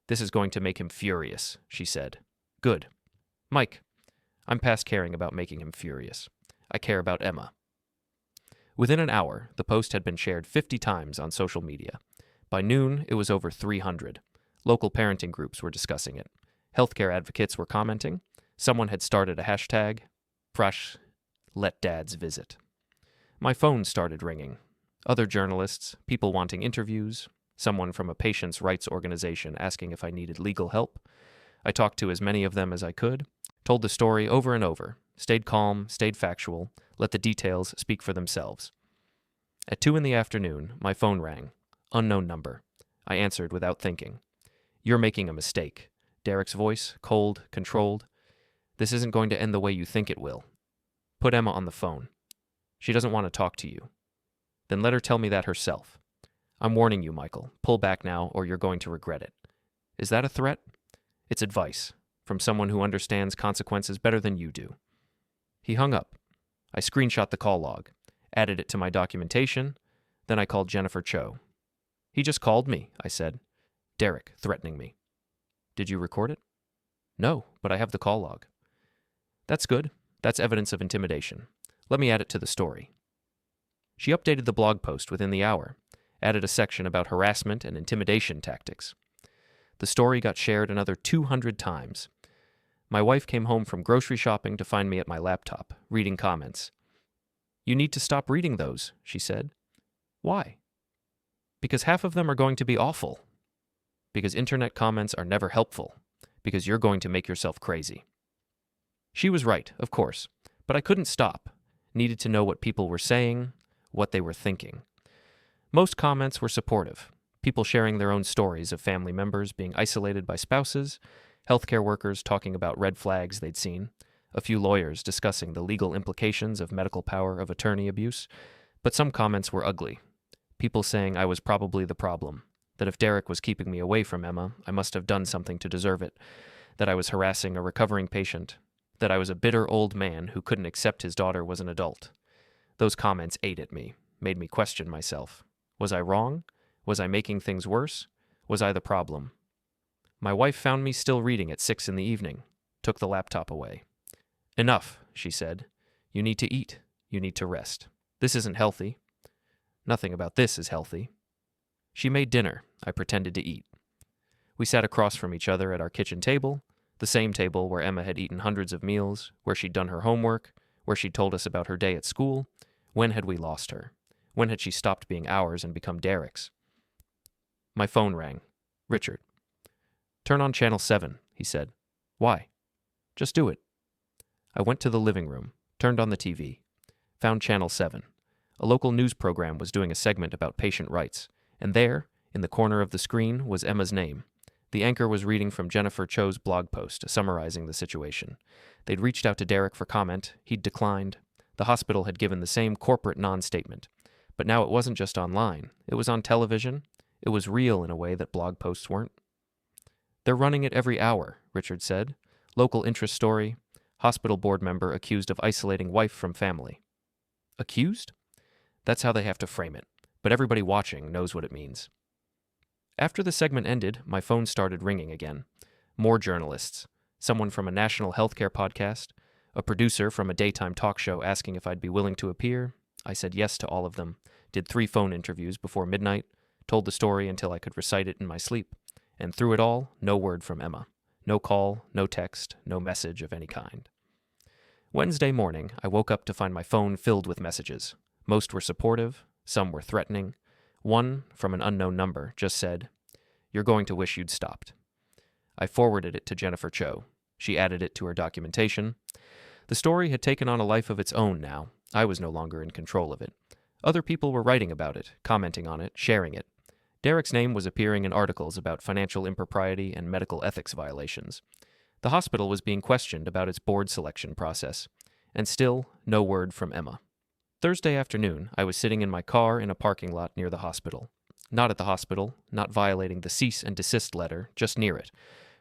"This is going to make him furious," she said. "Good. Mike, I'm past caring about making him furious. I care about Emma." Within an hour, the post had been shared 50 times on social media. By noon, it was over 300. Local parenting groups were discussing it. Healthcare advocates were commenting. Someone had started a hashtag, Prash Let Dads Visit. My phone started ringing. Other journalists, people wanting interviews, someone from a patients' rights organization asking if I needed legal help. I talked to as many of them as I could, told the story over and over, stayed calm, stayed factual, let the details speak for themselves. At 2 p.m, my phone rang. Unknown number. I answered without thinking. "You're making a mistake." Derek's voice, cold, controlled. "This isn't going to end the way you think it will. Put Emma on the phone. She doesn't want to talk to you. Then let her tell me that herself. I'm warning you, Michael. Pull back now, or you're going to regret it." "Is that a threat?" "It's advice, from someone who understands consequences better than you do." He hung up. I screenshot the call log, added it to my documentation, then I called Jennifer Cho. "He just called me," I said. "Derek, threatening me." "Did you record it?" "No, but I have the call log." "That's good. That's evidence of intimidation. Let me add it to the story." She updated the blog post within the hour, added a section about harassment and intimidation tactics. The story got shared another 200 times. My wife came home from grocery shopping to find me at my laptop, reading comments. "You need to stop reading those," she said. "Why?" "Because half of them are going to be awful. Because internet comments are never helpful. Because you're going to make yourself crazy." She was right, of course, but I couldn't stop. Needed to know what people were saying, what they were thinking. Most comments were supportive. People sharing their own stories of family members being isolated by spouses, healthcare workers talking about red flags they'd seen, a few lawyers discussing the legal implications of medical power of attorney abuse, but some comments were ugly. People saying I was probably the problem, that if Derek was keeping me away from Emma, I must have done something to deserve it, that I was harassing a recovering patient, that I was a bitter old man who couldn't accept his daughter was an adult. Those comments ate at me, made me question myself. Was I wrong? Was I making things worse? Was I the problem? My wife found me still reading at 6 p.m, took the laptop away. "Enough," she said. "You need to eat. You need to rest. This isn't healthy." "Nothing about this is healthy." She made dinner. I pretended to eat. We sat across from each other at our kitchen table, the same table where Emma had eaten hundreds of meals, where she'd done her homework, where she'd told us about her day at school. When had we lost her? When had she stopped being ours and become Derek's? My phone rang. Richard. "Turn on Channel 7, he said. "Why?" "Just do it." I went to the living room, turned on the TV, found Channel 7. A local news program was doing a segment about patient rights, and there, in the corner of the screen, was Emma's name. The anchor was reading from Jennifer Cho's blog post, summarizing the situation. They'd reached out to Derek for comment. He'd declined. The hospital had given the same corporate non-statement. But now it wasn't just online. It was on television. It was real in a way that blog posts weren't. "They're running it every hour," Richard said. "Local interest story. Hospital board member accused of isolating wife from family." Accused? That's how they have to frame it. But everybody watching knows what it means. After the segment ended, my phone started ringing again. More journalists. Someone from a national healthcare podcast. A producer from a daytime talk show asking if I'd be willing to appear. I said yes to all of them. Did 3 phone interviews before midnight. Told the story until I could recite it in my sleep. And through it all, no word from Emma. No call, no text, no message of any kind. Wednesday morning, I woke up to find my phone filled with messages. Most were supportive, some were threatening. One, from an unknown number, just said, "You're going to wish you'd stopped." I forwarded it to Jennifer Cho. She added it to her documentation. The story had taken on a life of its own now. I was no longer in control of it. Other people were writing about it, commenting on it, sharing it. Derek's name was appearing in articles about financial impropriety and medical ethics violations. The hospital was being questioned about its board selection process. And still, no word from Emma. Thursday afternoon, I was sitting in my car in a parking lot near the hospital. Not at the hospital, not violating the cease and desist letter, just near it,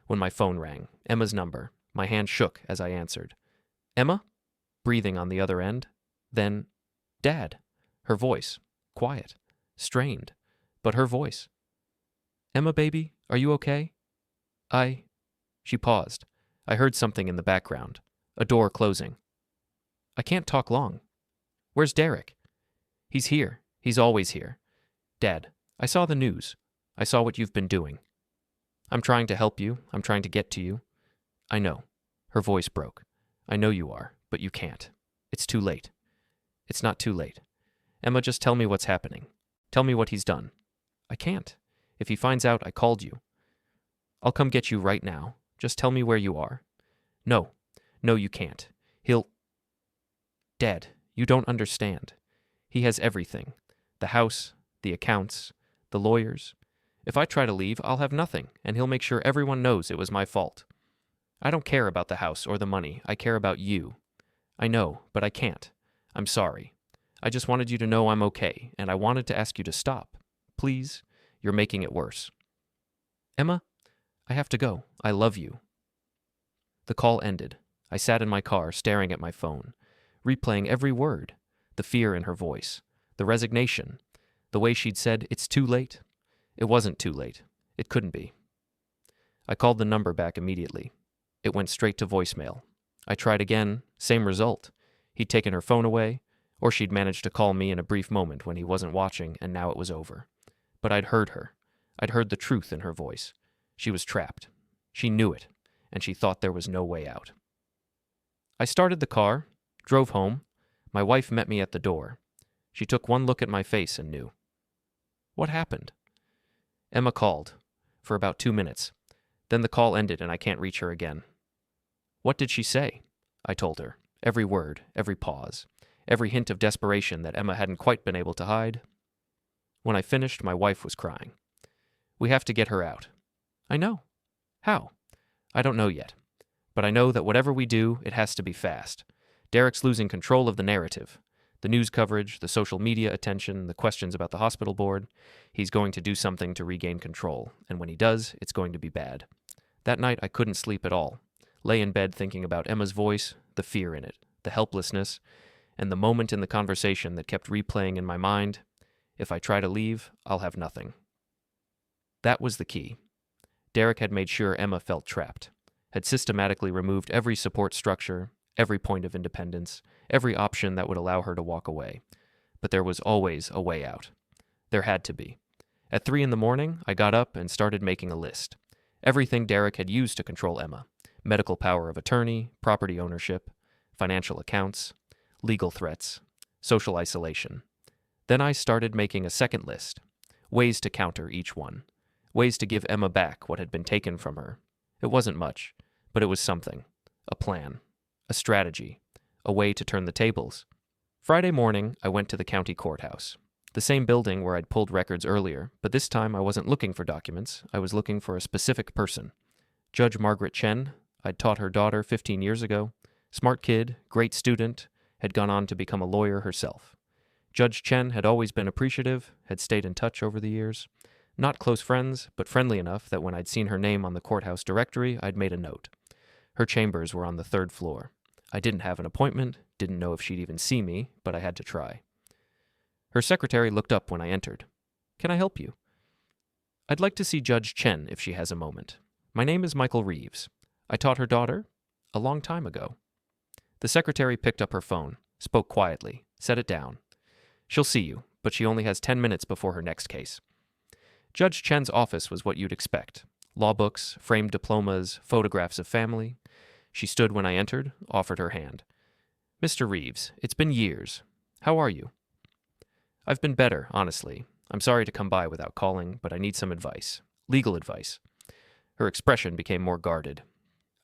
when my phone rang. Emma's number. My hand shook as I answered. "Emma?" Breathing on the other end. Then, "Dad." Her voice. Quiet. Strained. But her voice. "Emma, baby, are you okay?" She paused. I heard something in the background. A door closing. "I can't talk long." "Where's Derek?" "He's here. He's always here." "Dad, I saw the news. I saw what you've been doing. I'm trying to help you. I'm trying to get to you." "I know." Her voice broke. "I know you are, but you can't. It's too late." "It's not too late. Emma, just tell me what's happening. Tell me what he's done." "I can't. If he finds out I called you." "I'll come get you right now. Just tell me where you are." No, you can't. He'll..." "Dad, you don't understand. He has everything. The house, the accounts, the lawyers. If I try to leave, I'll have nothing, and he'll make sure everyone knows it was my fault. I don't care about the house or the money. I care about you. I know, but I can't. I'm sorry. I just wanted you to know I'm okay, and I wanted to ask you to stop. Please, you're making it worse." "Emma, I have to go. I love you." The call ended. I sat in my car staring at my phone, replaying every word, the fear in her voice, the resignation, the way she'd said, "It's too late." It wasn't too late. It couldn't be. I called the number back immediately. It went straight to voicemail. I tried again, same result. He'd taken her phone away, or she'd managed to call me in a brief moment when he wasn't watching, and now it was over. But I'd heard her. I'd heard the truth in her voice. She was trapped. She knew it, and she thought there was no way out. I started the car, drove home. My wife met me at the door. She took one look at my face and knew. "What happened?" Emma called, for about 2 minutes. Then the call ended and I can't reach her again. "What did she say?" I told her, every word, every pause, every hint of desperation that Emma hadn't quite been able to hide. When I finished, my wife was crying. "We have to get her out." "I know. How?" "I don't know yet. But I know that whatever we do, it has to be fast. Derek's losing control of the narrative. The news coverage, the social media attention, the questions about the hospital board. He's going to do something to regain control, and when he does, it's going to be bad." That night, I couldn't sleep at all. Lay in bed thinking about Emma's voice, the fear in it, the helplessness, and the moment in the conversation that kept replaying in my mind. If I try to leave, I'll have nothing. That was the key. Derek had made sure Emma felt trapped, had systematically removed every support structure, every point of independence, every option that would allow her to walk away. But there was always a way out. There had to be. At 3 a.m, I got up and started making a list. Everything Derek had used to control Emma. Medical power of attorney, property ownership, financial accounts. legal threats, social isolation. Then I started making a second list, ways to counter each one, ways to give Emma back what had been taken from her. It wasn't much, but it was something. A plan, a strategy, a way to turn the tables. Friday morning, I went to the county courthouse, the same building where I'd pulled records earlier, but this time I wasn't looking for documents. I was looking for a specific person. Judge Margaret Chen. I'd taught her daughter 15 years ago. Smart kid, great student, had gone on to become a lawyer herself. Judge Chen had always been appreciative, had stayed in touch over the years. Not close friends, but friendly enough that when I'd seen her name on the courthouse directory, I'd made a note. Her chambers were on the 3rd floor. I didn't have an appointment, didn't know if she'd even see me, but I had to try. Her secretary looked up when I entered. "Can I help you?" "I'd like to see Judge Chen if she has a moment. My name is Michael Reeves. I taught her daughter a long time ago." The secretary picked up her phone, spoke quietly, set it down. "She'll see you, but she only has 10 minutes before her next case." Judge Chen's office was what you'd expect. Law books, framed diplomas, photographs of family. She stood when I entered, offered her hand. "Mr. Reeves, it's been years. How are you?" "I've been better, honestly. I'm sorry to come by without calling, but I need some advice. Legal advice." Her expression became more guarded.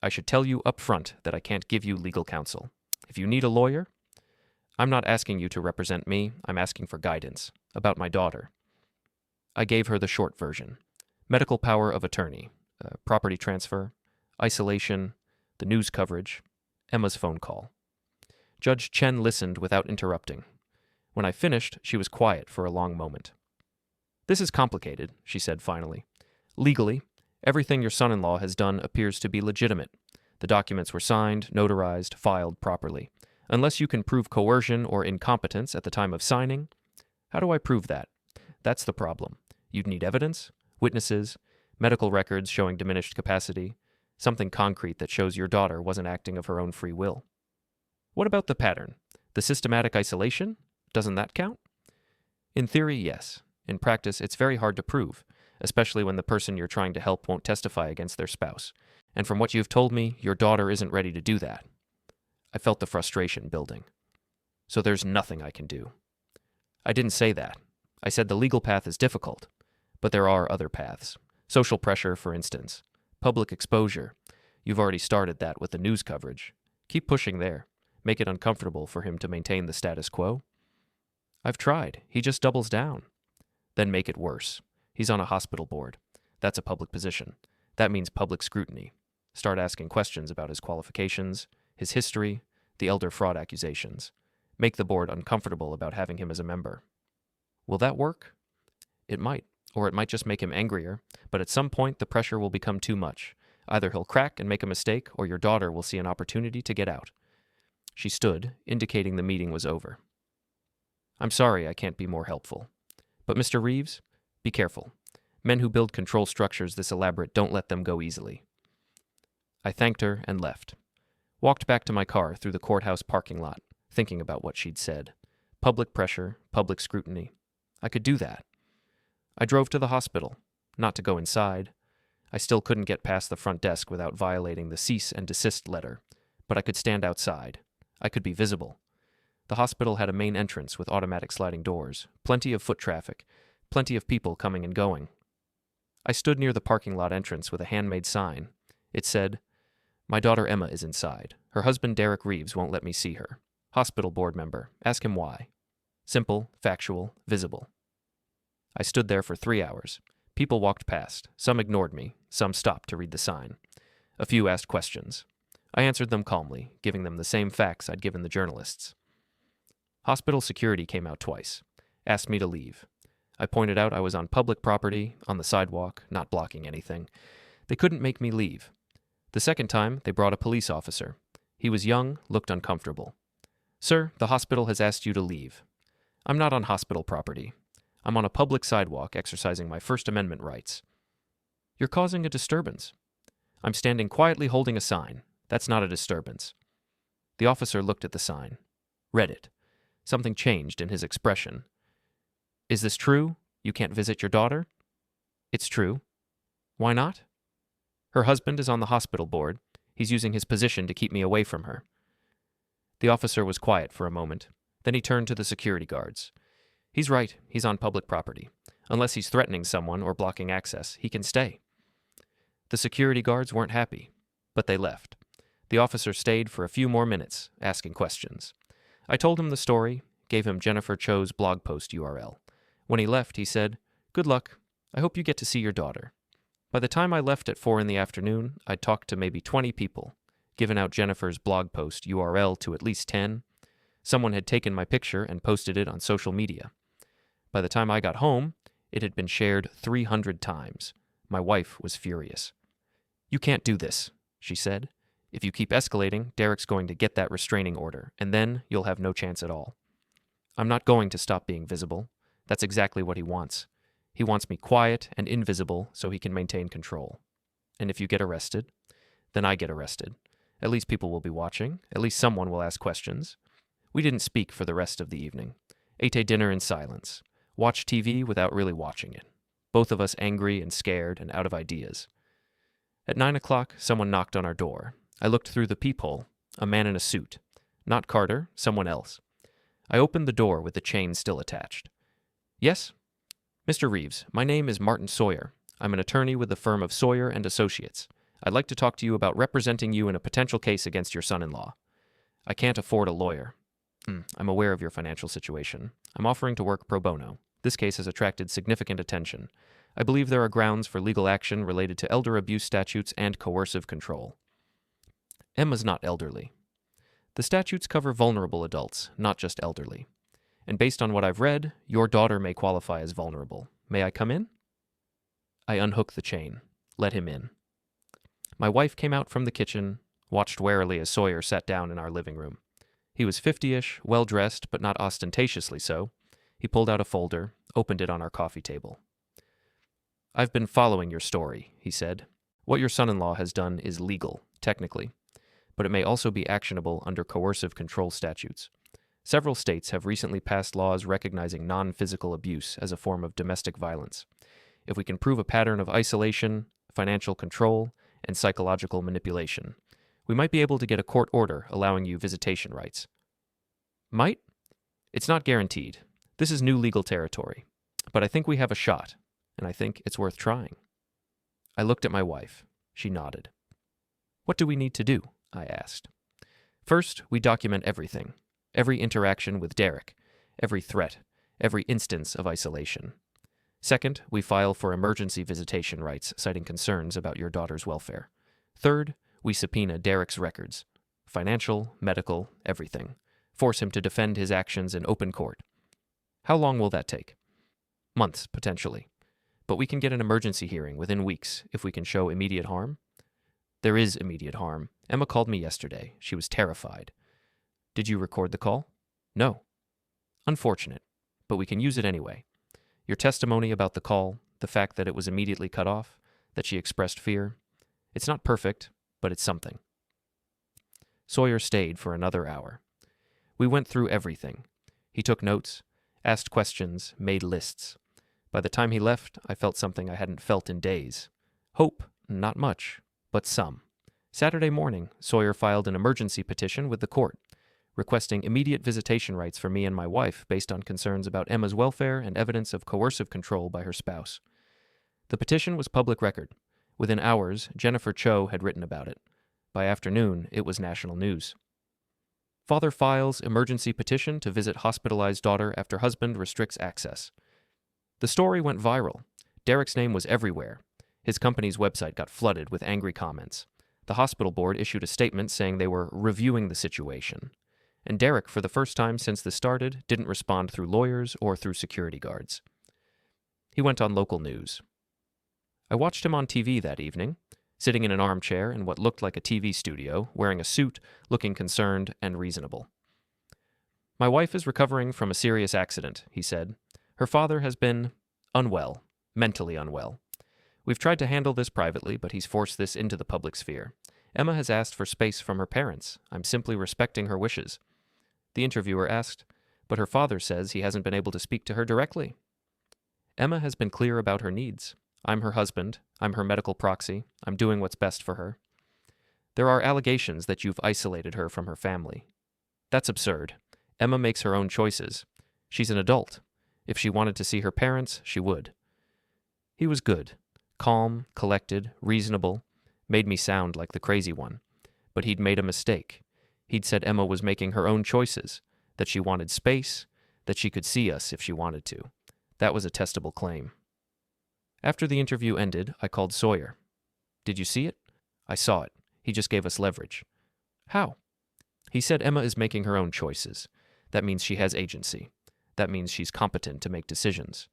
"I should tell you up front that I can't give you legal counsel. If you need a lawyer, I'm not asking you to represent me. I'm asking for guidance about my daughter." I gave her the short version. Medical power of attorney, property transfer, isolation, the news coverage, Emma's phone call. Judge Chen listened without interrupting. When I finished, she was quiet for a long moment. "This is complicated," she said finally. "Legally, everything your son-in-law has done appears to be legitimate. The documents were signed, notarized, filed properly. Unless you can prove coercion or incompetence at the time of signing, how do I prove that? That's the problem. You'd need evidence, witnesses, medical records showing diminished capacity, something concrete that shows your daughter wasn't acting of her own free will." "What about the pattern? The systematic isolation? Doesn't that count?" "In theory, yes. In practice, it's very hard to prove, especially when the person you're trying to help won't testify against their spouse. And from what you've told me, your daughter isn't ready to do that." I felt the frustration building. "So there's nothing I can do." "I didn't say that. I said the legal path is difficult, but there are other paths. Social pressure, for instance. Public exposure. You've already started that with the news coverage. Keep pushing there. Make it uncomfortable for him to maintain the status quo." "I've tried. He just doubles down." "Then make it worse. He's on a hospital board. That's a public position. That means public scrutiny. Start asking questions about his qualifications, his history, the elder fraud accusations. Make the board uncomfortable about having him as a member." "Will that work?" "It might, or it might just make him angrier, but at some point the pressure will become too much. Either he'll crack and make a mistake, or your daughter will see an opportunity to get out." She stood, indicating the meeting was over. "I'm sorry I can't be more helpful. But Mr. Reeves, be careful. Men who build control structures this elaborate don't let them go easily." I thanked her and left. Walked back to my car through the courthouse parking lot, thinking about what she'd said. Public pressure, public scrutiny. I could do that. I drove to the hospital, not to go inside. I still couldn't get past the front desk without violating the cease and desist letter, but I could stand outside. I could be visible. The hospital had a main entrance with automatic sliding doors, plenty of foot traffic, plenty of people coming and going. I stood near the parking lot entrance with a handmade sign. It said, "My daughter Emma is inside. Her husband Derek Reeves won't let me see her. Hospital board member. Ask him why." Simple, factual, visible. I stood there for 3 hours. People walked past. Some ignored me. Some stopped to read the sign. A few asked questions. I answered them calmly, giving them the same facts I'd given the journalists. Hospital security came out twice. Asked me to leave. I pointed out I was on public property, on the sidewalk, not blocking anything. They couldn't make me leave. The second time, they brought a police officer. He was young, looked uncomfortable. "Sir, the hospital has asked you to leave." "I'm not on hospital property. I'm on a public sidewalk exercising my First Amendment rights." "You're causing a disturbance." "I'm standing quietly holding a sign. That's not a disturbance." The officer looked at the sign, read it. Something changed in his expression. "Is this true? You can't visit your daughter?" "It's true." "Why not?" "Her husband is on the hospital board. He's using his position to keep me away from her." The officer was quiet for a moment. Then he turned to the security guards. He's right, he's on public property. Unless he's threatening someone or blocking access, he can stay. The security guards weren't happy, but they left. The officer stayed for a few more minutes, asking questions. I told him the story, gave him Jennifer Cho's blog post URL. When he left, he said, "Good luck. I hope you get to see your daughter." By the time I left at 4 in the afternoon, I'd talked to maybe 20 people, given out Jennifer's blog post URL to at least 10. Someone had taken my picture and posted it on social media. By the time I got home, it had been shared 300 times. My wife was furious. "You can't do this," she said. "If you keep escalating, Derek's going to get that restraining order, and then you'll have no chance at all." I'm not going to stop being visible. That's exactly what he wants. He wants me quiet and invisible so he can maintain control. And if you get arrested, then I get arrested. At least people will be watching. At least someone will ask questions. We didn't speak for the rest of the evening. Ate a dinner in silence. Watched TV without really watching it. Both of us angry and scared and out of ideas. At 9 o'clock, someone knocked on our door. I looked through the peephole. A man in a suit. Not Carter, someone else. I opened the door with the chain still attached. "Yes?" "Mr. Reeves, my name is Martin Sawyer. I'm an attorney with the firm of Sawyer and Associates. I'd like to talk to you about representing you in a potential case against your son-in-law." "I can't afford a lawyer." "I'm aware of your financial situation. I'm offering to work pro bono. This case has attracted significant attention. I believe there are grounds for legal action related to elder abuse statutes and coercive control." Emma's not elderly. The statutes cover vulnerable adults, not just elderly. And based on what I've read, your daughter may qualify as vulnerable. May I come in? I unhooked the chain. Let him in. My wife came out from the kitchen, watched warily as Sawyer sat down in our living room. He was 50-ish, well-dressed, but not ostentatiously so. He pulled out a folder, opened it on our coffee table. "I've been following your story," he said. "What your son-in-law has done is legal, technically, but it may also be actionable under coercive control statutes. Several states have recently passed laws recognizing non-physical abuse as a form of domestic violence. If we can prove a pattern of isolation, financial control, and psychological manipulation, we might be able to get a court order allowing you visitation rights." "Might? It's not guaranteed. This is new legal territory. But I think we have a shot, and I think it's worth trying." I looked at my wife. She nodded. "What do we need to do?" I asked. "First, we document everything. Every interaction with Derek, every threat, every instance of isolation. Second, we file for emergency visitation rights, citing concerns about your daughter's welfare. Third, we subpoena Derek's records, financial, medical, everything. Force him to defend his actions in open court. How long will that take? Months, potentially. But we can get an emergency hearing within weeks if we can show immediate harm. There is immediate harm. Emma called me yesterday. She was terrified. Did you record the call? No. Unfortunate, but we can use it anyway. Your testimony about the call, the fact that it was immediately cut off, that she expressed fear. It's not perfect, but it's something. Sawyer stayed for another hour. We went through everything. He took notes, asked questions, made lists. By the time he left, I felt something I hadn't felt in days. Hope, not much, but some. Saturday morning, Sawyer filed an emergency petition with the court, requesting immediate visitation rights for me and my wife based on concerns about Emma's welfare and evidence of coercive control by her spouse. The petition was public record. Within hours, Jennifer Cho had written about it. By afternoon, it was national news. Father files emergency petition to visit hospitalized daughter after husband restricts access. The story went viral. Derek's name was everywhere. His company's website got flooded with angry comments. The hospital board issued a statement saying they were reviewing the situation. And Derek, for the first time since this started, didn't respond through lawyers or through security guards. He went on local news. I watched him on TV that evening, sitting in an armchair in what looked like a TV studio, wearing a suit, looking concerned and reasonable. "My wife is recovering from a serious accident," he said. "Her father has been unwell, mentally unwell. We've tried to handle this privately, but he's forced this into the public sphere. Emma has asked for space from her parents. I'm simply respecting her wishes." The interviewer asked, "But her father says he hasn't been able to speak to her directly." Emma has been clear about her needs. I'm her husband. I'm her medical proxy. I'm doing what's best for her. There are allegations that you've isolated her from her family. That's absurd. Emma makes her own choices. She's an adult. If she wanted to see her parents, she would. He was good. Calm, collected, reasonable. Made me sound like the crazy one. But he'd made a mistake. He'd said Emma was making her own choices, that she wanted space, that she could see us if she wanted to. That was a testable claim. After the interview ended, I called Sawyer. Did you see it? I saw it. He just gave us leverage. How? He said Emma is making her own choices. That means she has agency. That means she's competent to make decisions.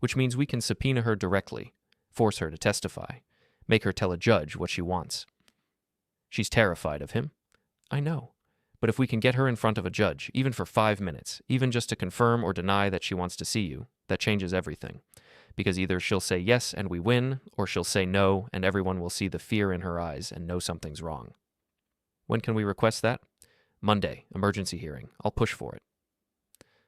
Which means we can subpoena her directly, force her to testify, make her tell a judge what she wants. She's terrified of him. I know. But if we can get her in front of a judge, even for 5 minutes, even just to confirm or deny that she wants to see you, that changes everything. Because either she'll say yes and we win, or she'll say no and everyone will see the fear in her eyes and know something's wrong. When can we request that? Monday, emergency hearing. I'll push for it.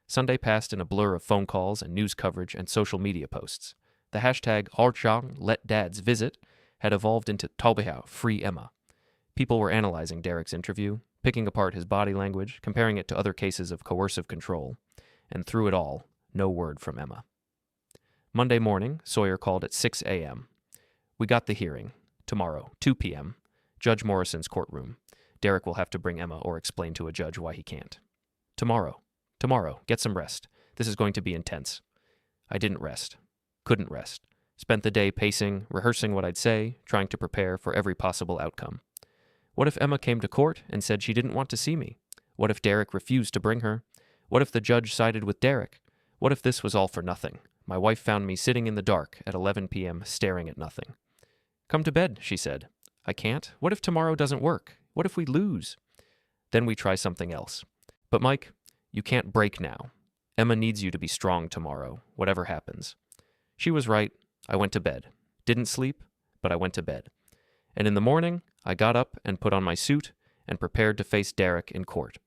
Sunday passed in a blur of phone calls and news coverage and social media posts. The hashtag #LetDadsVisit had evolved into Taubehau, Free Emma. People were analyzing Derek's interview, picking apart his body language, comparing it to other cases of coercive control, and through it all, no word from Emma. Monday morning, Sawyer called at 6 a.m. We got the hearing. Tomorrow, 2 p.m., Judge Morrison's courtroom. Derek will have to bring Emma or explain to a judge why he can't. Tomorrow, get some rest. This is going to be intense. I didn't rest. Couldn't rest. Spent the day pacing, rehearsing what I'd say, trying to prepare for every possible outcome. What if Emma came to court and said she didn't want to see me? What if Derek refused to bring her? What if the judge sided with Derek? What if this was all for nothing? My wife found me sitting in the dark at 11 p.m. staring at nothing. Come to bed, she said. I can't. What if tomorrow doesn't work? What if we lose? Then we try something else. But Mike, you can't break now. Emma needs you to be strong tomorrow, whatever happens. She was right. I went to bed. Didn't sleep, but I went to bed. And in the morning, I got up and put on my suit and prepared to face Derek in court.